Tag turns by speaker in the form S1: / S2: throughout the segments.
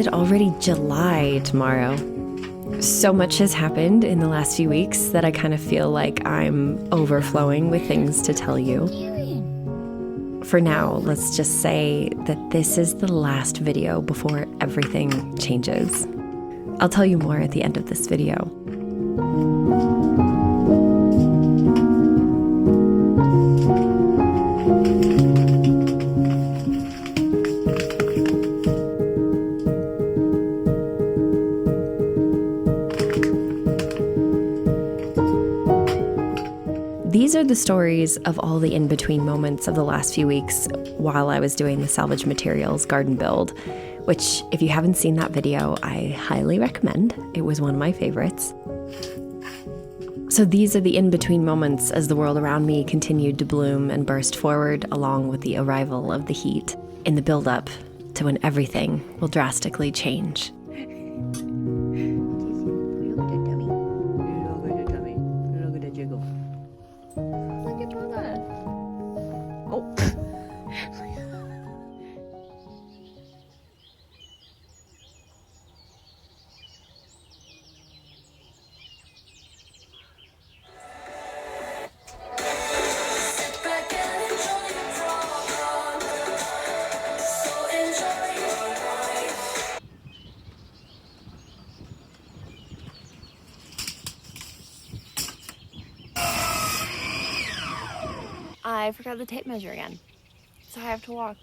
S1: it already July tomorrow? So much has happened in the last few weeks that I kind of feel like I'm overflowing with things to tell you. For now, let's just say that this is the last video before everything changes. I'll tell you more at the end of this video. These are the stories of all the in-between moments of the last few weeks while I was doing the salvage materials garden build, which, if you haven't seen that video, I highly recommend. It was one of my favorites. So these are the in-between moments as the world around me continued to bloom and burst forward along with the arrival of the heat in the build-up to when everything will drastically change.
S2: I forgot the tape measure again, so I have to walk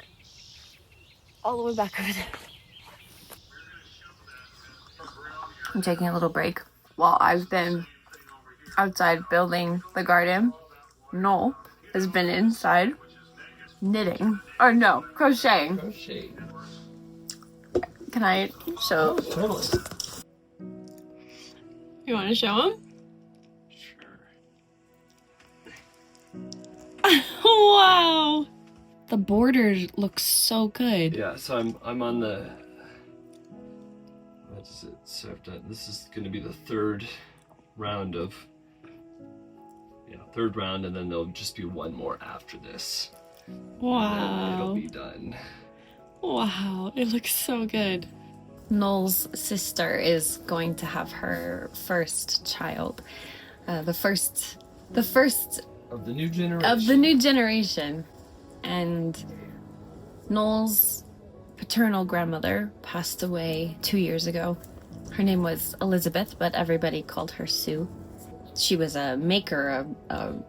S2: all the way back over there. I'm taking a little break while I've been outside building the garden. Noel has been inside knitting, or no, crocheting. Can I show?
S3: Oh, totally.
S2: You want to show him? Wow, the border looks so good.
S3: Yeah, so I'm on the. What is it? So this is going to be the third round, and then there'll just be one more after this.
S2: Wow.
S3: It'll be done.
S2: Wow, it looks so good. Noel's sister is going to have her first child, the first
S3: Of the new generation.
S2: of the new generation. And Noel's paternal grandmother passed away 2 years ago. Her name was Elizabeth, but everybody called her Sue. She was a maker, an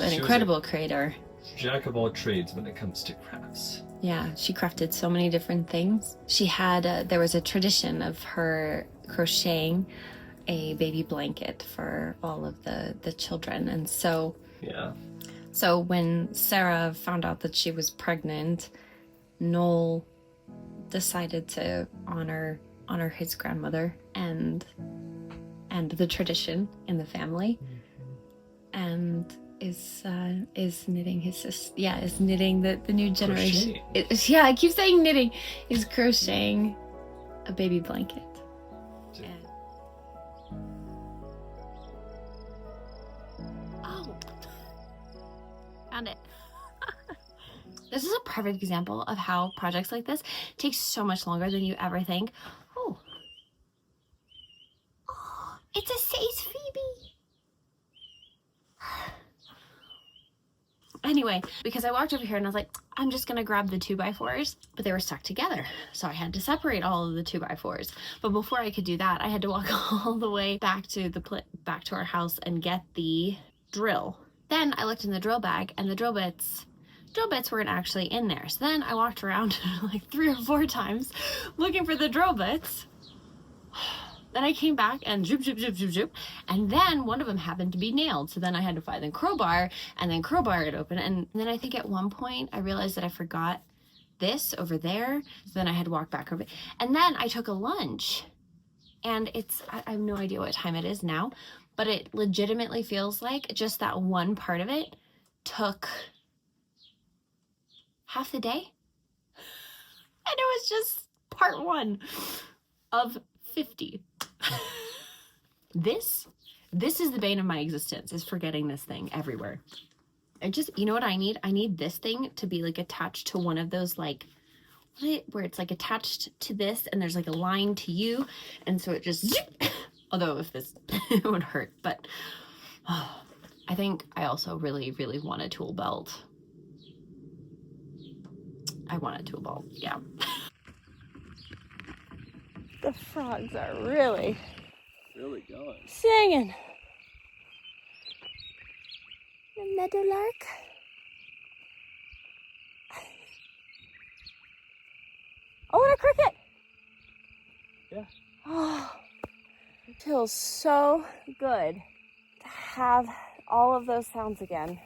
S2: incredible creator.
S3: Jack of all trades when it comes to crafts.
S2: Yeah, she crafted so many different things. She had, there was a tradition of her crocheting a baby blanket for all of the children. And so,
S3: Yeah.
S2: so when Sarah found out that she was pregnant, Noel decided to honor his grandmother and the tradition in the family, and is knitting his sister. Yeah, is knitting the new generation. Yeah, I keep saying knitting. Is crocheting a baby blanket. And, oh, found it. This is a perfect example of how projects like this take so much longer than you ever think. Oh, it's a Says Phoebe. Anyway, because I walked over here and I was like, I'm just gonna grab the 2x4s, but they were stuck together. So I had to separate all of the 2x4s. But before I could do that, I had to walk all the way back to our house and get the drill. Then I looked in the drill bag and the drill bits weren't actually in there. So then I walked around like 3 or 4 times looking for the drill bits. Then I came back and zoop, zoop, zoop, zoop, zoop. And then one of them happened to be nailed. So then I had to find the crowbar and then crowbar it open. And then I think at one point I realized that I forgot this over there. So then I had to walk back over. And then I took a lunch. And I have no idea what time it is now, but it legitimately feels like just that one part of it took half the day. And it was just part 1 of 50. This is the bane of my existence, is forgetting this thing everywhere. I just, you know what I need? I need this thing to be like attached to one of those like where it's like attached to this and there's like a line to you, and so it just although if this it would hurt, but I think I also really want a tool belt. I want a tool belt, yeah. The frogs are really
S3: going.
S2: singing. The meadowlark. Oh, and a cricket.
S3: Yeah.
S2: Oh, it feels so good to have all of those sounds again.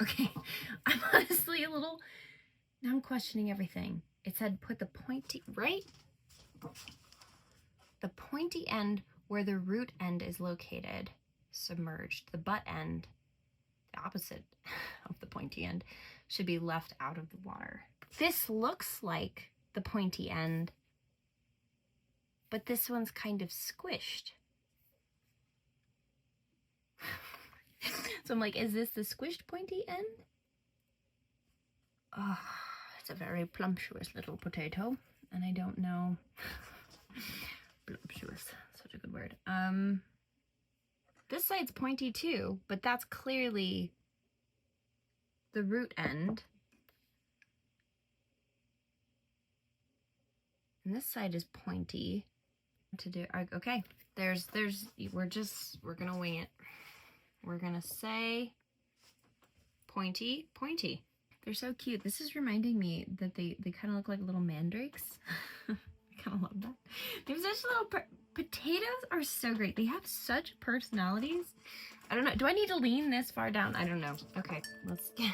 S2: Okay, I'm honestly a little, now I'm questioning everything. It said put the pointy, right? The pointy end where the root end is located, submerged. The butt end, the opposite of the pointy end, should be left out of the water. This looks like the pointy end, but this one's kind of squished. So I'm like, is this the squished pointy end? Oh, it's a very plumptuous little potato, and I don't know. Plumptuous, such a good word. This side's pointy too, but that's clearly the root end. And this side is pointy. To do, okay, we're gonna wing it. We're gonna say pointy, pointy. They're so cute. This is reminding me that they kind of look like little mandrakes. I kind of love that. They're such little potatoes are so great. They have such personalities. I don't know. Do I need to lean this far down? I don't know. Okay, let's get.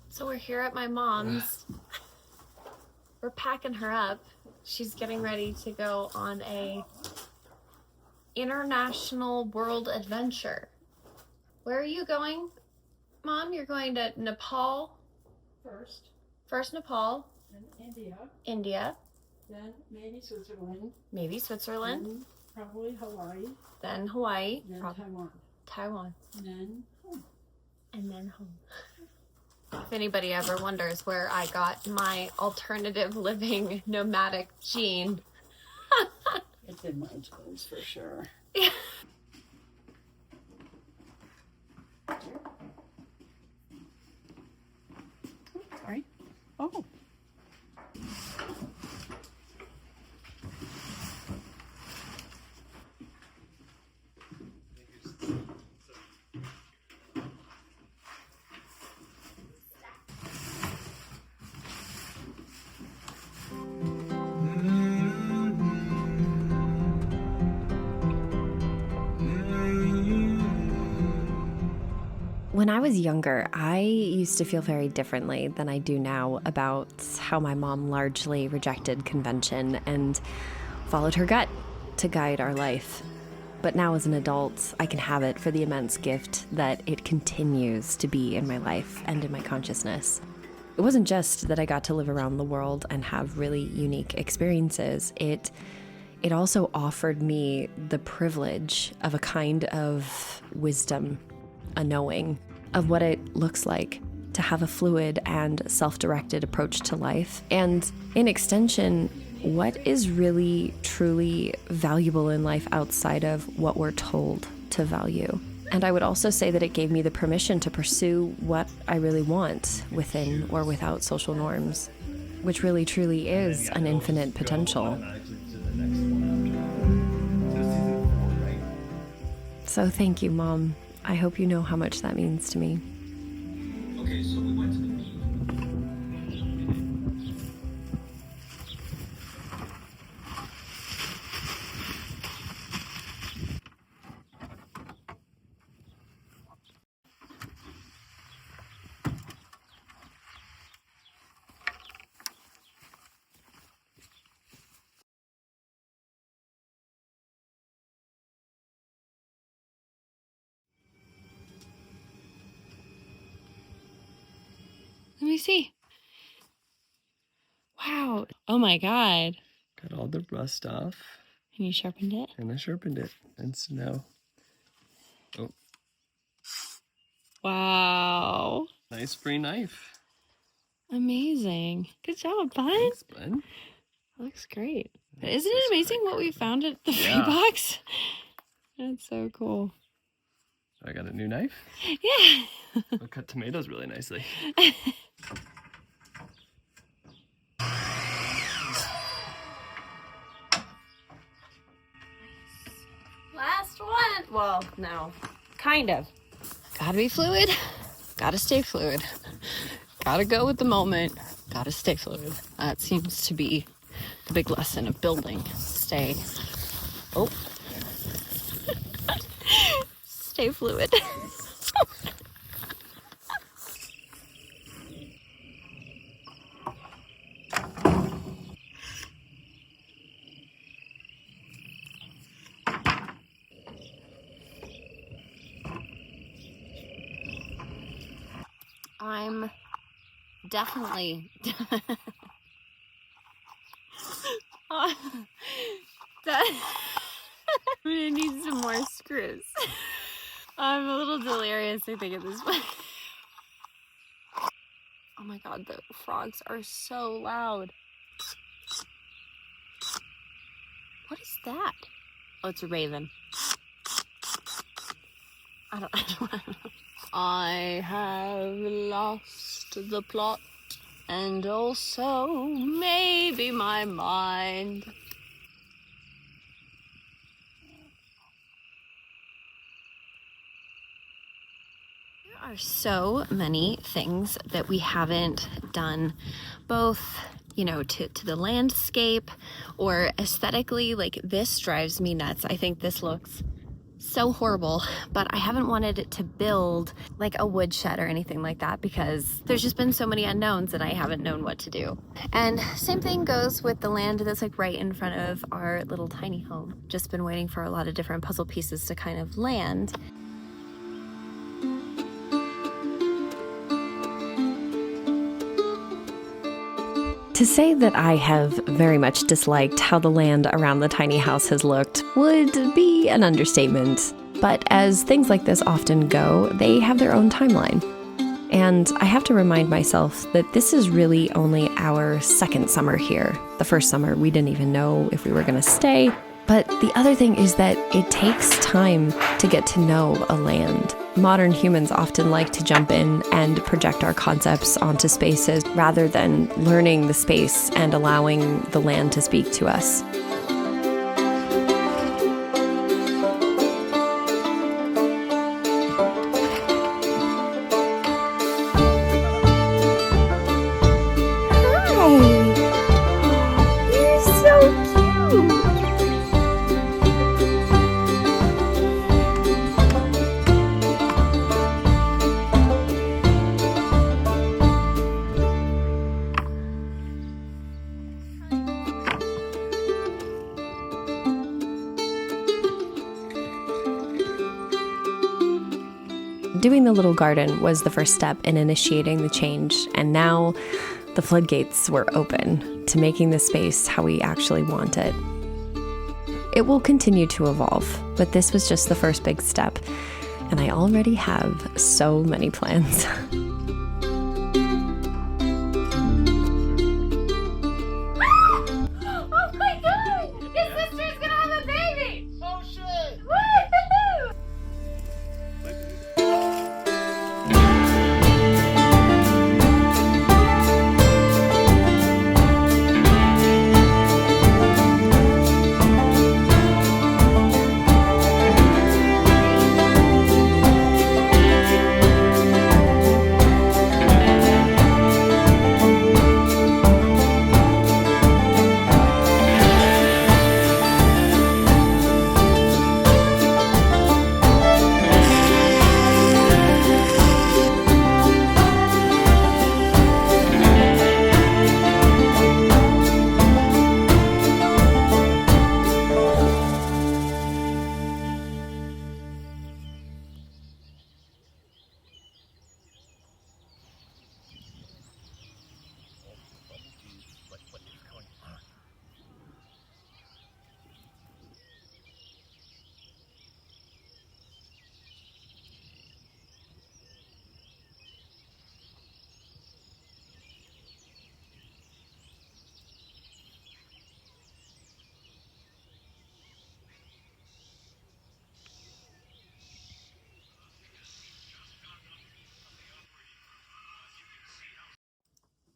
S2: So we're here at my mom's. We're packing her up. She's getting ready to go on a international world adventure. Where are you going, Mom? You're going to Nepal? First Nepal.
S4: Then India.
S2: India.
S4: Then maybe Switzerland.
S2: Maybe Switzerland.
S4: Then probably Hawaii.
S2: Then Hawaii.
S4: Then Taiwan.
S2: Taiwan.
S4: And then home.
S2: And then home. If anybody ever wonders where I got my alternative living nomadic gene.
S4: It's in my toes for sure.
S2: Yeah.
S4: Sorry. Oh.
S1: When I was younger, I used to feel very differently than I do now about how my mom largely rejected convention and followed her gut to guide our life. But now as an adult, I can have it for the immense gift that it continues to be in my life and in my consciousness. It wasn't just that I got to live around the world and have really unique experiences. It also offered me the privilege of a kind of wisdom, a knowing of what it looks like to have a fluid and self-directed approach to life. And in extension, what is really, truly valuable in life outside of what we're told relative value. And I would also say that it gave me the permission to pursue what I really want within or without social norms, which really truly is an infinite potential. So thank you, Mom. I hope you know how much that means to me.
S3: Okay, so we went to the meet.
S2: Let me see. Wow. Oh my God.
S3: Got all the rust off.
S2: And you sharpened it?
S3: And I sharpened it. And so now... Oh,
S2: Wow.
S3: nice free knife.
S2: Amazing. Good job, bud.
S3: Thanks, bud.
S2: Looks great. Isn't it amazing what we found at the free box? That's so cool.
S3: I got a new knife.
S2: Yeah.
S3: I'll cut tomatoes really nicely.
S2: Last one. Well, no. Kind of. Gotta be fluid. Gotta stay fluid. Gotta go with the moment. Gotta stay fluid. That seems to be the big lesson of building. Stay. Oh. Stay fluid. I'm definitely I'm gonna need some more screws. I'm a little delirious, I think, at this point. Oh my God, the frogs are so loud. What is that? Oh, it's a raven. I don't know. I have lost the plot and also maybe my mind. There are so many things that we haven't done, both, you know, to the landscape or aesthetically. Like, this drives me nuts. I think this looks so horrible, but I haven't wanted to build like a woodshed or anything like that because there's just been so many unknowns and I haven't known what to do. And same thing goes with the land that's like right in front of our little tiny home. Just been waiting for a lot of different puzzle pieces to kind of land.
S1: To say that I have very much disliked how the land around the tiny house has looked would be an understatement. But as things like this often go, they have their own timeline. And I have to remind myself that this is really only our second summer here. The first summer, we didn't even know if we were going to stay. But the other thing is that it takes time to get to know a land. Modern humans often like to jump in and project our concepts onto spaces rather than learning the space and allowing the land to speak to us. Doing the little garden was the first step in initiating the change, and now the floodgates were open to making the space how we actually want it. It will continue to evolve, but this was just the first big step, and I already have so many plans.
S2: Oh my God! His sister's gonna have a baby!
S5: Oh shit!
S2: Woo-hoo!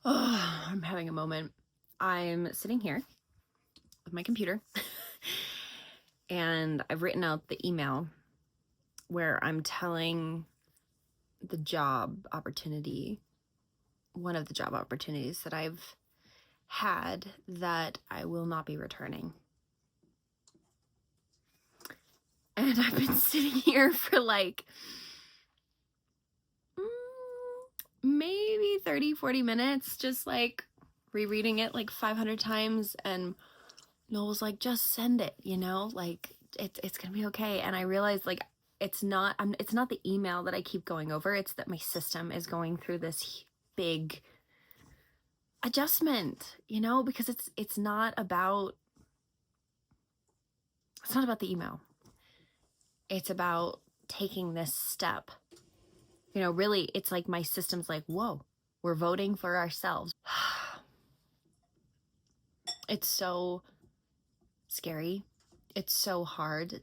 S1: Oh, I'm having a moment. I'm sitting here with my computer and I've written out the email where I'm telling the job opportunity, one of the job opportunities that I've had, that I will not be returning. And I've been sitting here for like maybe 30-40 minutes, just like rereading it like 500 times, and Noel's like, just send it, you know, like it's gonna be okay. And I realized like it's not the email that I keep going over, it's that my system is going through this big adjustment, you know, because it's not about the email. It's about taking this step. You know, really, it's like my system's like, whoa, we're voting for ourselves. It's so scary. It's so hard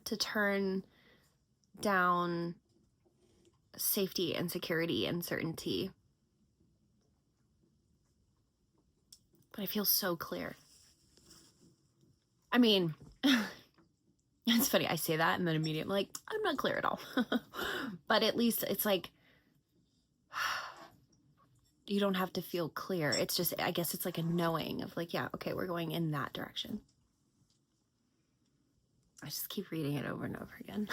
S1: to turn down safety and security and certainty. But I feel so clear. I mean, it's funny, I say that and then immediately I'm like, I'm not clear at all. But at least it's like, you don't have to feel clear. It's just, I guess it's like a knowing of like, yeah, okay, we're going in that direction. I just keep reading it over and over again.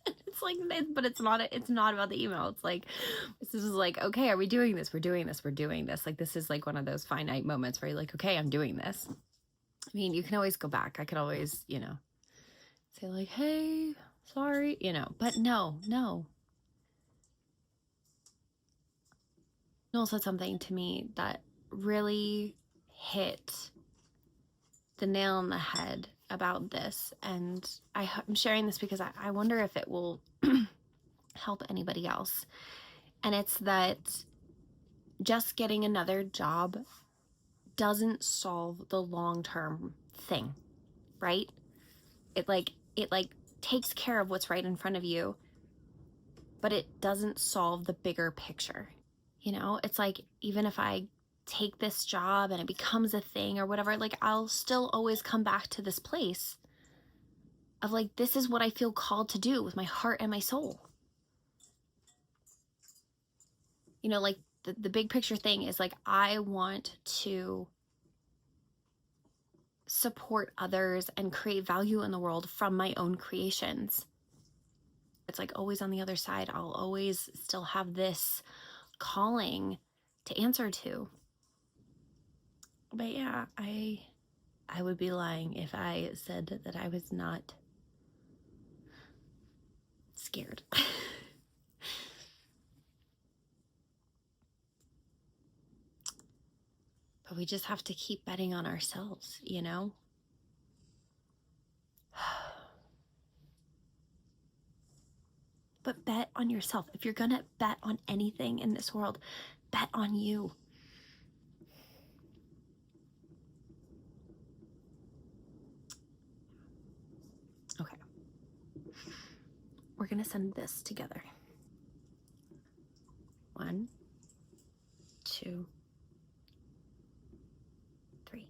S1: It's like, but it's not about the email. It's like, this is like, okay, are we doing this? We're doing this. We're doing this. Like, this is like one of those finite moments where you're like, okay, I'm doing this. I mean, you can always go back. I could always, you know, say like, hey, sorry, you know, but no. Noel said something to me that really hit the nail on the head about this. And I'm sharing this because I wonder if it will help anybody else. And it's that just getting another job doesn't solve the long-term thing, right? It takes care of what's right in front of you, but it doesn't solve the bigger picture. You know, it's like, even if I take this job and it becomes a thing or whatever, like, I'll still always come back to this place of like, this is what I feel called to do with my heart and my soul. You know, like the big picture thing is like, I want to support others and create value in the world from my own creations. It's like always on the other side, I'll always still have this calling to answer to. But yeah, I would be lying if I said that I was not scared. But we just have to keep betting on ourselves, you know? But bet on yourself. If you're gonna bet on anything in this world, bet on you. Okay. We're gonna send this together. 1, 2, 3.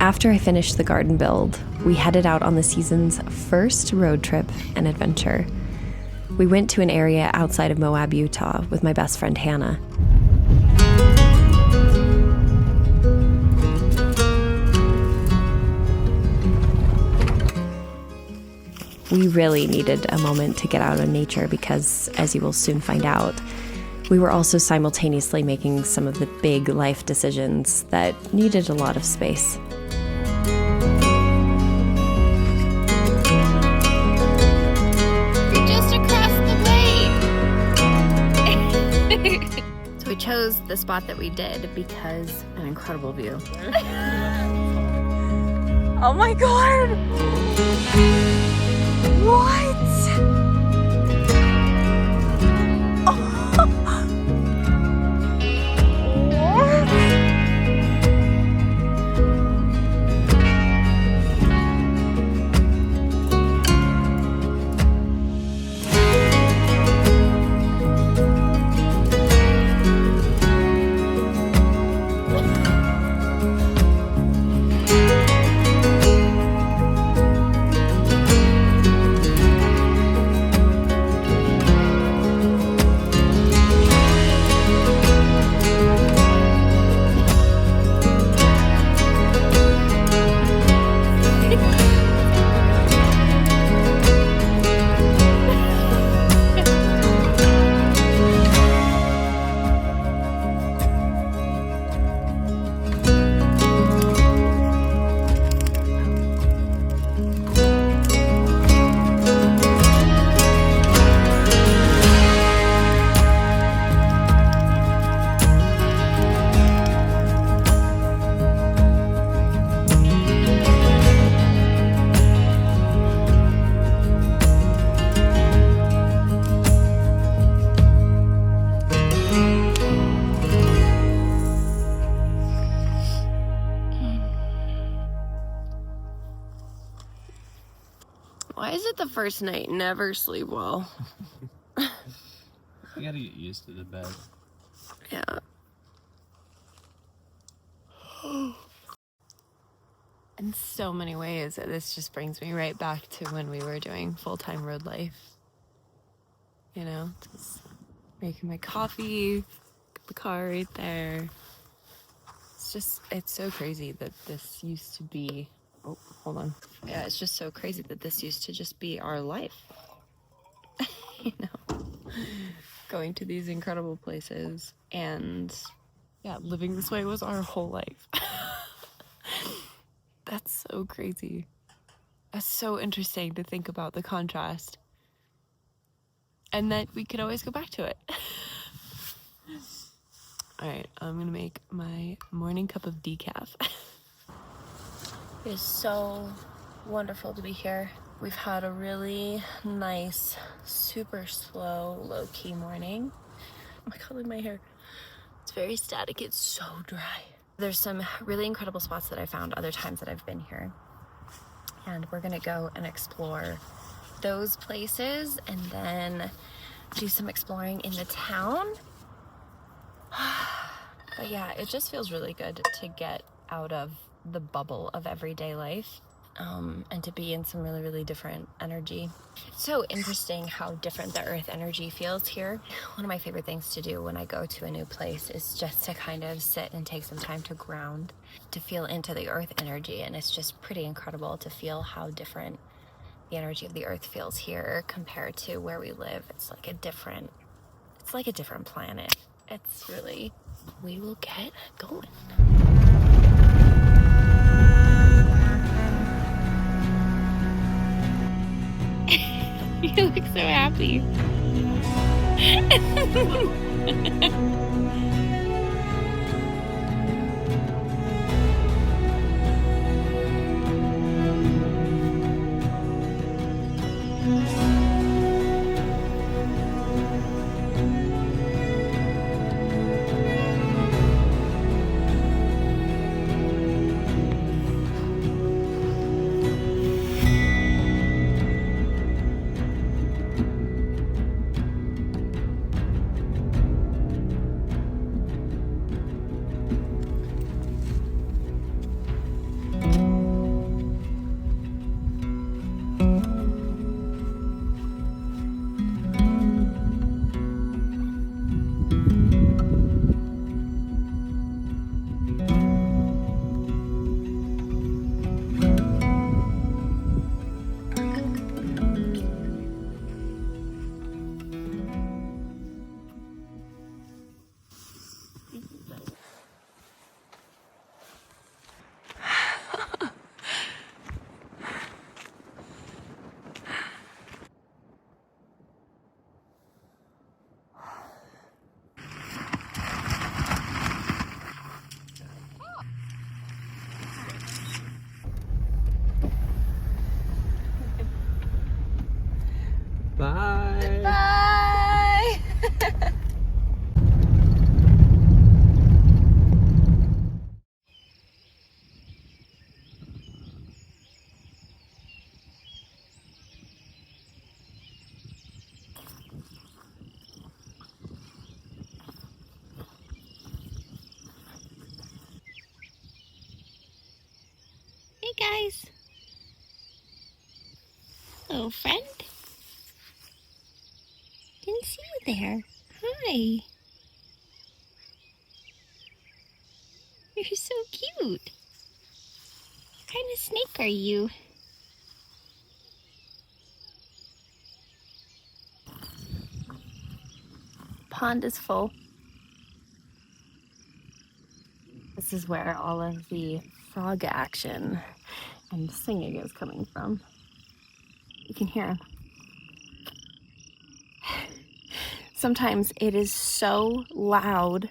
S1: After I finished the garden build, we headed out on the season's first road trip and adventure. We went to an area outside of Moab, Utah with my best friend Hannah. We really needed a moment to get out in nature because, as you will soon find out, we were also simultaneously making some of the big life decisions that needed a lot of space. So we chose the spot that we did because an incredible view. Oh my God! What? Oh.
S2: it the first night, never sleep well.
S3: I gotta get used to the bed.
S2: Yeah. In so many ways, this just brings me right back to when we were doing full-time road life. You know, just making my coffee, the car right there. It's so crazy that this used to be, oh, hold on. Yeah, it's just so crazy that this used to just be our life. You know, going to these incredible places and, yeah, living this way was our whole life. That's so crazy. That's so interesting to think about the contrast. And that we could always go back to it. Alright, I'm gonna make my morning cup of decaf. It is so wonderful to be here. We've had a really nice, super slow, low-key morning. Oh my god, look at my hair. It's very static, it's so dry. There's some really incredible spots that I found other times that I've been here. And we're gonna go and explore those places and then do some exploring in the town. But yeah, it just feels really good to get out of the bubble of everyday life and to be in some really, really different energy. It's so interesting how different the earth energy feels here. One of my favorite things to do when I go to a new place is just to kind of sit and take some time to ground, to feel into the earth energy. And it's just pretty incredible to feel how different the energy of the earth feels here compared to where we live. It's like a different planet. It's really, we will get going. You look so happy.
S3: Bye!
S2: Bye! Hey guys. Hello, friend. Didn't see you there. Hi. You're so cute. What kind of snake are you? Pond is full. This is where all of the frog action and singing is coming from. You can hear them. Sometimes it is so loud,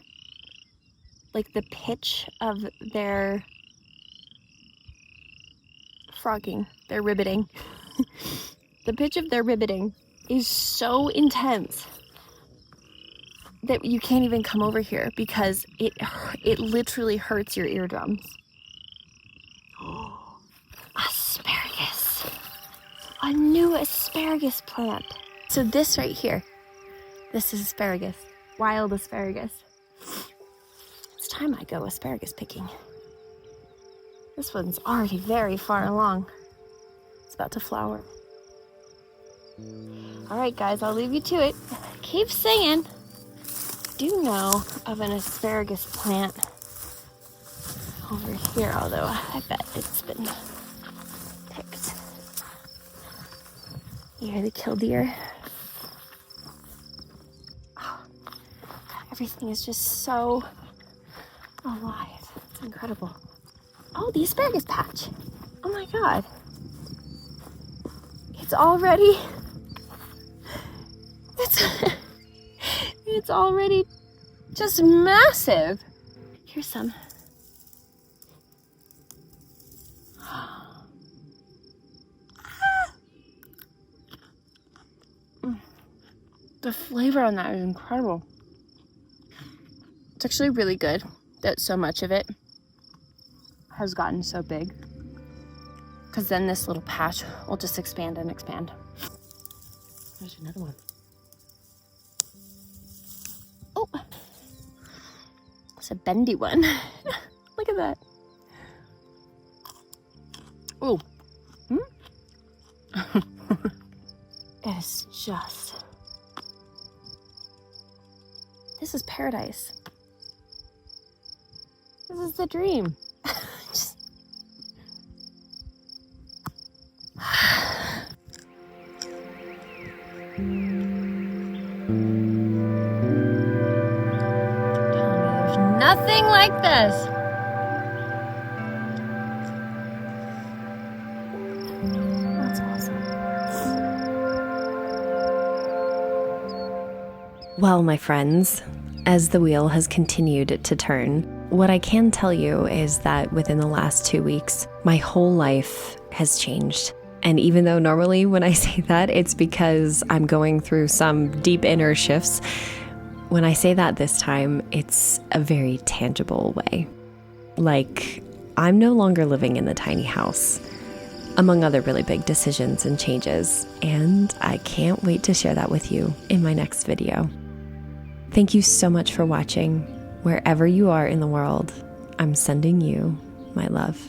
S2: like the pitch of their frogging, their ribbiting. The pitch of their ribbiting is so intense that you can't even come over here because it literally hurts your eardrums. Oh, asparagus. a new asparagus plant. So this right here, this is asparagus, wild asparagus. It's time I go asparagus picking. This one's already very far along. It's about to flower. All right, guys, I'll leave you to it. Keep singing. Do know of an asparagus plant over here, although I bet it's been picked. You hear the killdeer? Oh, God, everything is just so alive. It's incredible. Oh, the asparagus patch. Oh my God. It's already, it's already just massive. Here's some. The flavor on that is incredible. It's actually really good that so much of it has gotten so big, because then this little patch will just expand and expand. There's another one. Oh, it's a bendy one. Look at that. Oh, it's just, this is paradise. This is the dream. Just... There's nothing like this. That's awesome.
S1: Well, my friends, as the wheel has continued to turn, what I can tell you is that within the last 2 weeks, my whole life has changed. And even though normally when I say that, it's because I'm going through some deep inner shifts, when I say that this time, it's a very tangible way. Like, I'm no longer living in the tiny house, among other really big decisions and changes, and I can't wait to share that with you in my next video. Thank you so much for watching. Wherever you are in the world, I'm sending you my love.